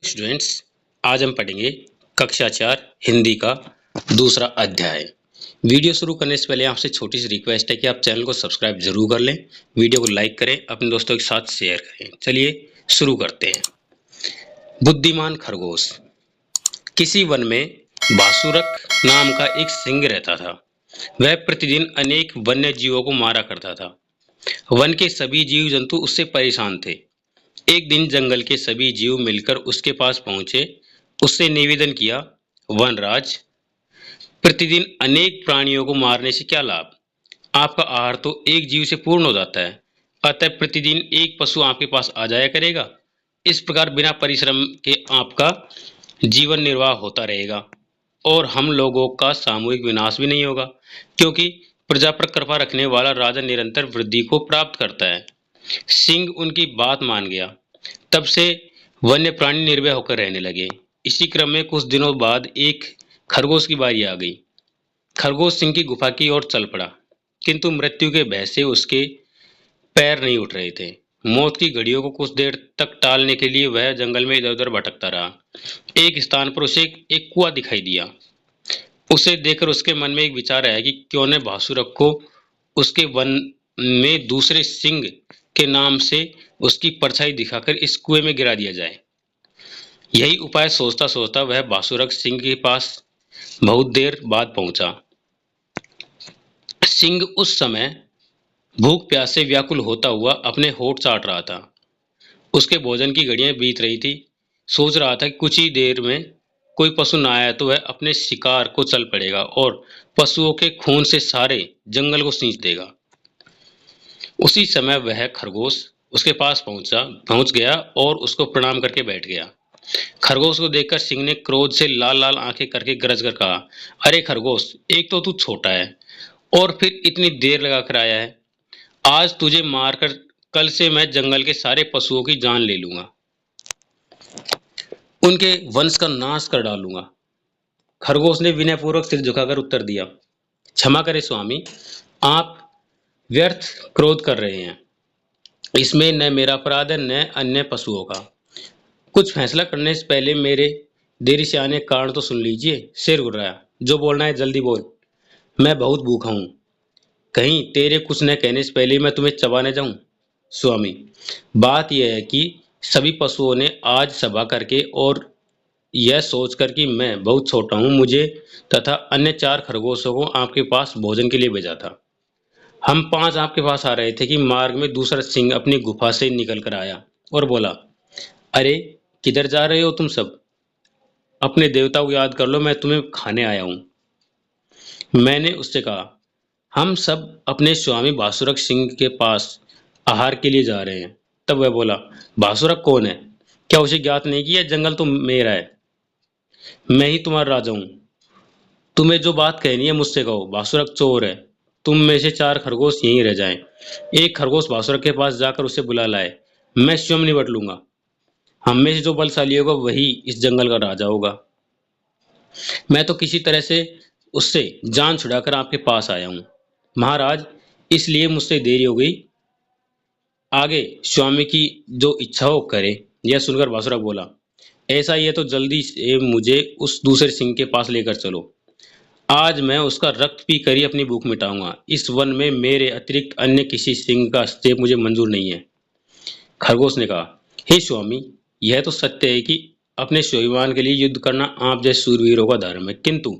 Students, आज हम पढ़ेंगे कक्षा 4 हिंदी का दूसरा अध्याय। वीडियो शुरू करने से पहले आपसे छोटी सी रिक्वेस्ट है कि आप चैनल को सब्सक्राइब जरूर कर लें, वीडियो को लाइक करें, अपने दोस्तों के साथ शेयर करें। चलिए शुरू करते हैं। बुद्धिमान खरगोश। किसी वन में बासुरक नाम का एक सिंह रहता था। वह प्रतिदिन अनेक वन्य जीवों को मारा करता था। वन के सभी जीव जंतु उससे परेशान थे। एक दिन जंगल के सभी जीव मिलकर उसके पास पहुंचे। उससे निवेदन किया, वनराज, प्रतिदिन अनेक प्राणियों को मारने से क्या लाभ? आपका आहार तो एक जीव से पूर्ण हो जाता है, अतः प्रतिदिन एक पशु आपके पास आ जाया करेगा। इस प्रकार बिना परिश्रम के आपका जीवन निर्वाह होता रहेगा और हम लोगों का सामूहिक विनाश भी नहीं होगा, क्योंकि प्रजा पर कृपा रखने वाला राजा निरंतर वृद्धि को प्राप्त करता है। सिंह उनकी बात मान गया। तब से वन्य प्राणी निर्भय होकर रहने लगे। इसी क्रम में कुछ दिनों बाद एक खरगोश की बारी आ गई। खरगोश सिंह की गुफा की ओर चल पड़ा, किंतु मृत्यु के भय से उसके पैर नहीं उठ रहे थे। मौत की घड़ियों को कुछ देर तक टालने के लिए वह जंगल में इधर उधर भटकता रहा। एक स्थान पर उसे एक कुआं दिखाई दिया। उसे देखकर उसके मन में एक विचार आया कि क्यों न भासुरक को उसके वन में दूसरे सिंह के नाम से उसकी परछाई दिखाकर इस कुएं में गिरा दिया जाए। यही उपाय सोचता सोचता वह बासुरक सिंह के पास बहुत देर बाद पहुंचा। सिंह उस समय भूख प्यास से व्याकुल होता हुआ अपने होठ चाट रहा था। उसके भोजन की घड़ियां बीत रही थी। सोच रहा था कि कुछ ही देर में कोई पशु न आया तो वह अपने शिकार को चल पड़ेगा और पशुओं के खून से सारे जंगल को सींच देगा। उसी समय वह खरगोश उसके पास पहुंच गया और उसको प्रणाम करके बैठ गया। खरगोश को देखकर सिंह ने क्रोध से लाल लाल आंखें करके गरज कर कहा, अरे खरगोश, एक तो तू छोटा है और फिर इतनी देर लगा कर आया है। आज तुझे मारकर कल से मैं जंगल के सारे पशुओं की जान ले लूंगा, उनके वंश का नाश कर डालूंगा। खरगोश ने विनयपूर्वक सिर झुकाकर उत्तर दिया, क्षमा करें स्वामी, आप व्यर्थ क्रोध कर रहे हैं। इसमें न मेरा अपराध है न अन्य पशुओं का। कुछ फैसला करने से पहले मेरे देरी से आने का कारण तो सुन लीजिए। शेर गुर्राया, जो बोलना है जल्दी बोल, मैं बहुत भूखा हूं। कहीं तेरे कुछ न कहने से पहले मैं तुम्हें चबा न जाऊं। स्वामी, बात यह है कि सभी पशुओं ने आज सभा करके और यह सोचकर कि मैं बहुत छोटा हूं, मुझे तथा अन्य 4 खरगोशों को आपके पास भोजन के लिए भेजा था। हम 5 आपके पास आ रहे थे कि मार्ग में दूसरा सिंह अपनी गुफा से निकल कर आया और बोला, अरे किधर जा रहे हो तुम सब? अपने देवता को याद कर लो, मैं तुम्हें खाने आया हूं। मैंने उससे कहा, हम सब अपने स्वामी बासुरक सिंह के पास आहार के लिए जा रहे हैं। तब वह बोला, बासुरक कौन है? क्या उसे ज्ञात नहीं किया? जंगल तो मेरा है, मैं ही तुम्हारा राजा हूं। तुम्हें जो बात कहनी है मुझसे कहो। बासुरक चोर है, तुम में से 4 खरगोश यहीं रह जाएं। एक खरगोश बासुरक के पास जाकर उसे बुला लाए, मैं स्वयं निपट लूंगा। हम में से जो बलशाली होगा वही इस जंगल का राजा होगा। मैं तो किसी तरह से उससे जान छुड़ाकर आपके पास आया हूं महाराज, इसलिए मुझसे देरी हो गई। आगे स्वामी की जो इच्छा हो करे। यह सुनकर बासुरक बोला, ऐसा ही है तो जल्दी से मुझे उस दूसरे सिंह के पास लेकर चलो। आज मैं उसका रक्त पी कर ही अपनी भूख मिटाऊंगा। इस वन में मेरे अतिरिक्त अन्य किसी सिंह का हस्तक्षेप मुझे मंजूर नहीं है। खरगोश ने कहा, हे स्वामी, यह तो सत्य है कि अपने स्वाभिमान के लिए युद्ध करना आप जैसे शूरवीरों का धर्म है, किंतु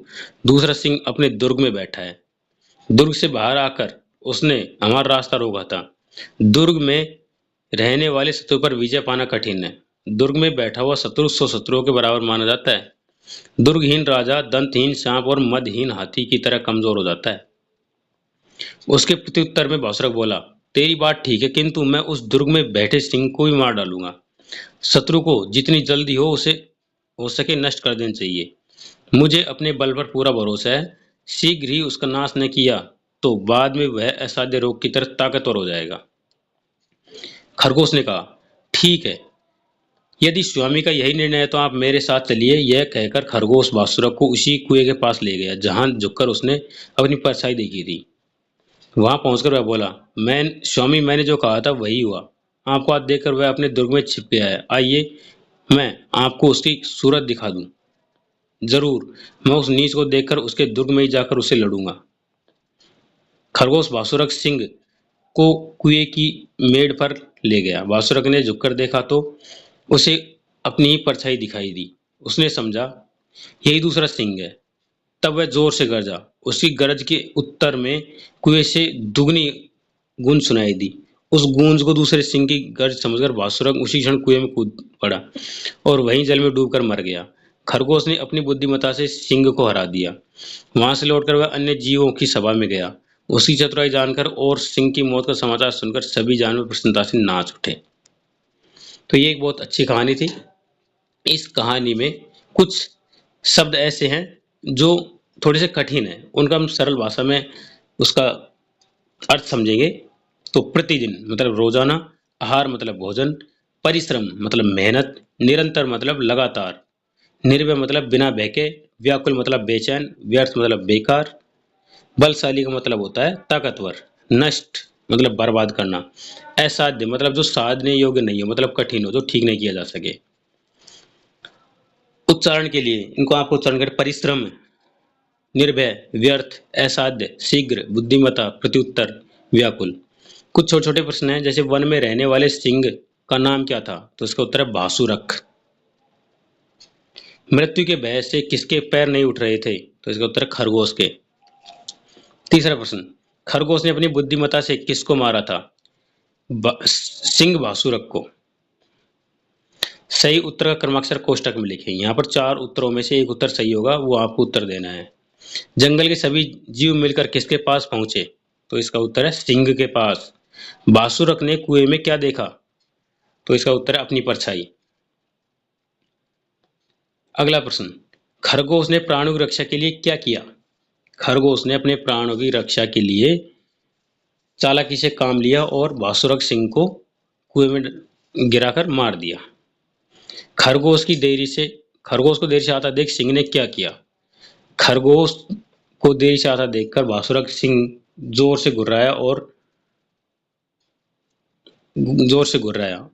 दूसरा सिंह अपने दुर्ग में बैठा है। दुर्ग से बाहर आकर उसने हमारा रास्ता रोका था। दुर्ग में रहने वाले शत्रु पर विजय पाना कठिन है। दुर्ग में बैठा हुआ शत्रु 100 शत्रुओं के बराबर माना जाता है। दुर्गहीन राजा दंतहीन सांप और मदहीन हाथी की तरह कमजोर हो जाता है। उसके प्रत्युत्तर में बासुरक बोला, तेरी बात ठीक है, किंतु मैं उस दुर्ग में बैठे सिंह को भी मार डालूंगा। शत्रु को जितनी जल्दी हो उसे हो सके नष्ट कर देना चाहिए। मुझे अपने बल पर पूरा भरोसा है। शीघ्र ही उसका नाश न किया तो बाद में वह असाध्य रोग की तरह ताकतवर हो जाएगा। खरगोश ने कहा, ठीक है, यदि स्वामी का यही निर्णय है तो आप मेरे साथ चलिए। यह कहकर खरगोश बासुरक को उसी कुएं के पास ले गया जहां झुककर उसने अपनी परछाई देखी थी। वहां पहुंचकर वह बोला, मैं स्वामी, मैंने जो कहा था वही हुआ। आपको आज देखकर वह अपने दुर्ग में छिप गया है। आइए मैं आपको उसकी सूरत दिखा दूं। जरूर, मैं उस नीच को देखकर उसके दुर्ग में ही जाकर उससे लड़ूंगा। खरगोश बासुरक सिंह को कुएं की मेड़ पर ले गया। बासुरक ने झुककर देखा तो उसे अपनी ही परछाई दिखाई दी। उसने समझा यही दूसरा सिंह है। तब वह जोर से गरजा। उसकी गरज के उत्तर में कुएं से दुगनी गूंज सुनाई दी। उस गूंज को दूसरे सिंह की गर्ज समझकर बासुरक उसी क्षण कुएं में कूद पड़ा और वहीं जल में डूबकर मर गया। खरगोश ने अपनी बुद्धिमत्ता से सिंह को हरा दिया। वहां से लौटकर वह अन्य जीवों की सभा में गया। उसकी चतुराई जानकर और सिंह की मौत का समाचार सुनकर सभी जानवर प्रसन्नता से नाच उठे। तो ये एक बहुत अच्छी कहानी थी। इस कहानी में कुछ शब्द ऐसे हैं जो थोड़े से कठिन है, उनका हम सरल भाषा में उसका अर्थ समझेंगे। तो प्रतिदिन मतलब रोजाना, आहार मतलब भोजन, परिश्रम मतलब मेहनत, निरंतर मतलब लगातार, निर्भय मतलब बिना बहके, व्याकुल मतलब बेचैन, व्यर्थ मतलब बेकार, बलशाली का मतलब होता है ताकतवर, नष्ट मतलब बर्बाद करना, असाध्य मतलब जो साधने योग्य नहीं हो मतलब कठिन हो, जो ठीक नहीं किया जा सके। उच्चारण के लिए इनको आपको उच्चारण करें। परिश्रम, निर्भय, व्यर्थ, असाध्य, शीघ्र, बुद्धिमत्ता, प्रत्युत्तर, व्याकुल। कुछ छोटे छोटे प्रश्न हैं, जैसे वन में रहने वाले सिंह का नाम क्या था? तो इसका उत्तर है बासुरक। मृत्यु के भय से किसके पैर नहीं उठ रहे थे? तो इसका उत्तर है खरगोश के। तीसरा प्रश्न, खरगोश ने अपनी बुद्धिमत्ता से किसको मारा था? सिंह बासुरक को। सही उत्तर का क्रमाक्षर कोष्टक में लिखें। यहाँ पर 4 उत्तरों में से एक उत्तर सही होगा, वो आपको उत्तर देना है। जंगल के सभी जीव मिलकर किसके पास पहुंचे? तो इसका उत्तर है सिंह के पास। बासुरक ने कुएं में क्या देखा? तो इसका उत्तर है अपनी परछाई। अगला प्रश्न, खरगोश ने प्राणों की रक्षा के लिए क्या किया? खरगोश ने अपने प्राणों की रक्षा के लिए चालाकी से काम लिया और बासुरक सिंह को कुएं में गिराकर मार दिया। खरगोश को देर से आता देख सिंह ने क्या किया? खरगोश को देर से आता देखकर बासुरक सिंह जोर से घुर्राया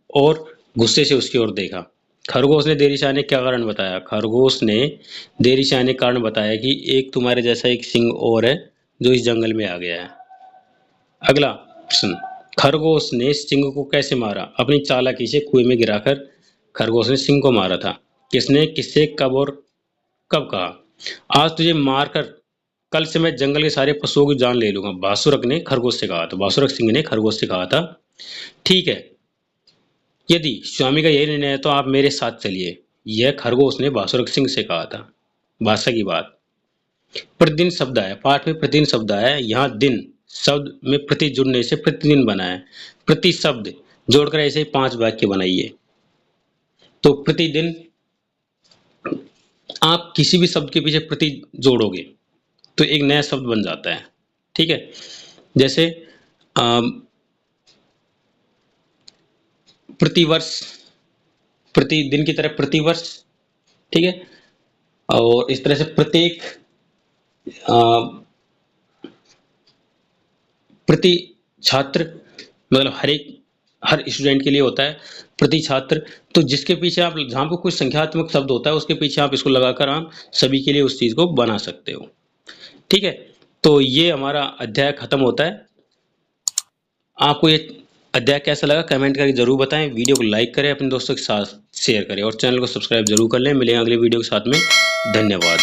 और गुस्से से उसकी ओर देखा। खरगोश ने देरी से आने क्या कारण बताया? खरगोश ने देरी से आने कारण बताया कि एक तुम्हारे जैसा एक सिंह और है जो इस जंगल में आ गया है। अगला प्रश्न, खरगोश ने सिंह को कैसे मारा? अपनी चालाकी से कुएं में गिराकर खरगोश ने सिंह को मारा था। किसने, किससे, कब और कब कहा? आज तुझे मारकर कल से मैं जंगल के सारे पशुओं की जान ले लूंगा, बासुरक ने खरगोश से कहा था। बासुरक सिंह ने खरगोश से कहा था। ठीक है, यदि स्वामी का यही निर्णय है तो आप मेरे साथ चलिए, यह खरगोश ने बासुरक सिंह से कहा था। भाषा की बात। प्रतिदिन शब्द आया, पाठ में प्रतिदिन शब्द आया। यहाँ दिन शब्द में प्रति जुड़ने से प्रतिदिन बना है। प्रति शब्द जोड़कर ऐसे 5 वाक्य बनाइए। तो प्रतिदिन, आप किसी भी शब्द के पीछे प्रति जोड़ोगे तो एक नया शब्द बन जाता है। ठीक है, जैसे प्रतिवर्ष, प्रतिदिन की तरह प्रतिवर्ष। ठीक है, और इस तरह से प्रत्येक, प्रति छात्र मतलब हर स्टूडेंट के लिए होता है प्रति छात्र। तो जिसके पीछे आप, जहां पर कुछ संख्यात्मक शब्द होता है उसके पीछे आप इसको लगाकर आप सभी के लिए उस चीज को बना सकते हो। ठीक है, तो ये हमारा अध्याय खत्म होता है। आपको ये अध्याय कैसा लगा कमेंट करके जरूर बताएं। वीडियो को लाइक करें, अपने दोस्तों के साथ शेयर करें और चैनल को सब्सक्राइब जरूर कर लें। मिलेंगे अगले वीडियो के साथ में। धन्यवाद।